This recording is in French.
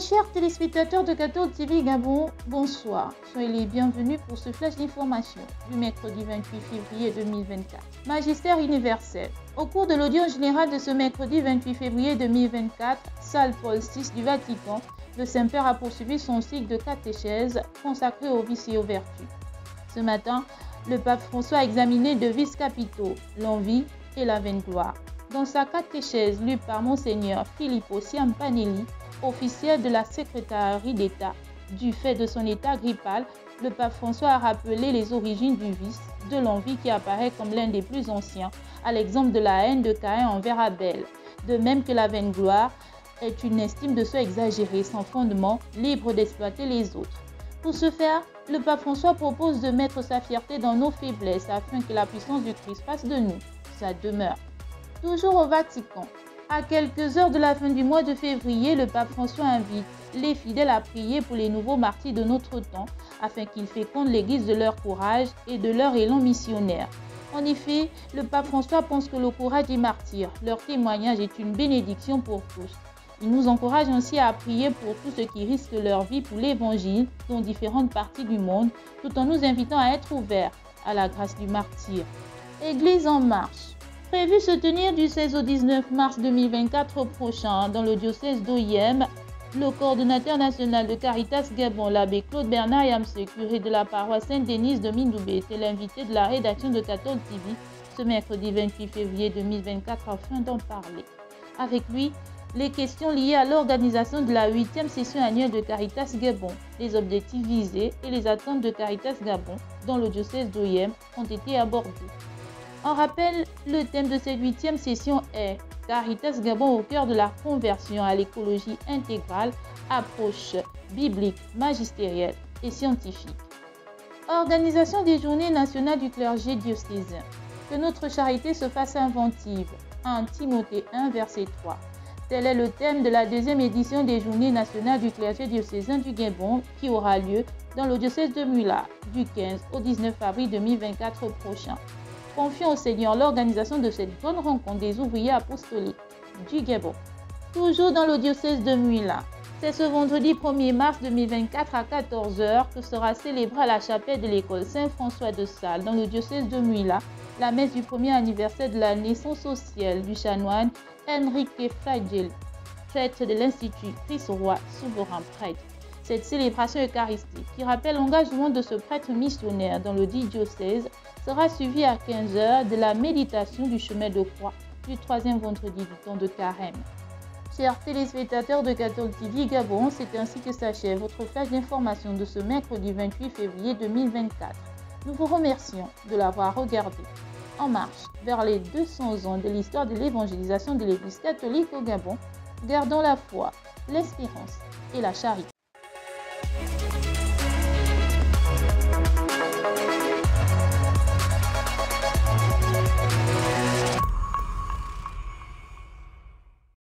chers téléspectateurs de 14 TV Gabon, bonsoir. Soyez les bienvenus pour ce flash d'information du mercredi 28 février 2024. Magistère universel. Au cours de l'audience générale de ce mercredi 28 février 2024, salle Paul VI du Vatican, le Saint-Père a poursuivi son cycle de catéchèse consacré aux vices et aux vertus. Ce matin, le pape François a examiné deux vices capitaux, l'envie et la vaine gloire. Dans sa catéchèse lue par Monseigneur Filippo Ciampanelli, officiel de la secrétariat d'État, du fait de son état grippal, le pape François a rappelé les origines du vice, de l'envie qui apparaît comme l'un des plus anciens, à l'exemple de la haine de Caïn envers Abel. De même que la vaine gloire est une estime de soi exagérée, sans fondement, libre d'exploiter les autres. Pour ce faire, le pape François propose de mettre sa fierté dans nos faiblesses afin que la puissance du Christ fasse de nous sa demeure. Toujours au Vatican. À quelques heures de la fin du mois de février, le pape François invite les fidèles à prier pour les nouveaux martyrs de notre temps afin qu'ils fécondent l'Église de leur courage et de leur élan missionnaire. En effet, le pape François pense que le courage des martyrs, leur témoignage est une bénédiction pour tous. Il nous encourage ainsi à prier pour tous ceux qui risquent leur vie pour l'Évangile dans différentes parties du monde, tout en nous invitant à être ouverts à la grâce du martyr. Église en marche. Prévu se tenir du 16 au 19 mars 2024 prochain dans le diocèse d'Oyem, le coordonnateur national de Caritas Gabon, l'abbé Claude Bernard Yamse, curé de la paroisse Sainte-Denise de Mindoubé, était l'invité de la rédaction de 14 TV ce mercredi 28 février 2024 afin d'en parler. Avec lui, les questions liées à l'organisation de la 8e session annuelle de Caritas Gabon, les objectifs visés et les attentes de Caritas Gabon dans le diocèse d'Oyem ont été abordés. En rappel, le thème de cette 8e session est Caritas Gabon au cœur de la conversion à l'écologie intégrale, approche biblique, magistérielle et scientifique. Organisation des Journées nationales du clergé diocésain. Que notre charité se fasse inventive. 1 Timothée 1, verset 3. Tel est le thème de la deuxième édition des Journées nationales du clergé diocésain du Gabon qui aura lieu dans le diocèse de Mula du 15 au 19 avril 2024 prochain. Confions au Seigneur l'organisation de cette bonne rencontre des ouvriers apostoliques du Gabon. Toujours dans le diocèse de Mula, c'est ce vendredi 1er mars 2024 à 14 h que sera célébrée à la chapelle de l'école Saint-François de Sales dans le diocèse de Mula la messe du premier anniversaire de la naissance au ciel du chanoine Enrique Flagel, prêtre de l'Institut Christ-Roi Souverain Prêtre. Cette célébration eucharistique, qui rappelle l'engagement de ce prêtre missionnaire dans le dit diocèse, sera suivie à 15 h de la méditation du chemin de croix du troisième vendredi du temps de Carême. Chers téléspectateurs de 14 TV Gabon, c'est ainsi que s'achève votre flash d'information de ce mercredi 28 février 2024. Nous vous remercions de l'avoir regardé. En marche vers les 200 ans de l'histoire de l'évangélisation de l'Église catholique au Gabon, gardons la foi, l'espérance et la charité.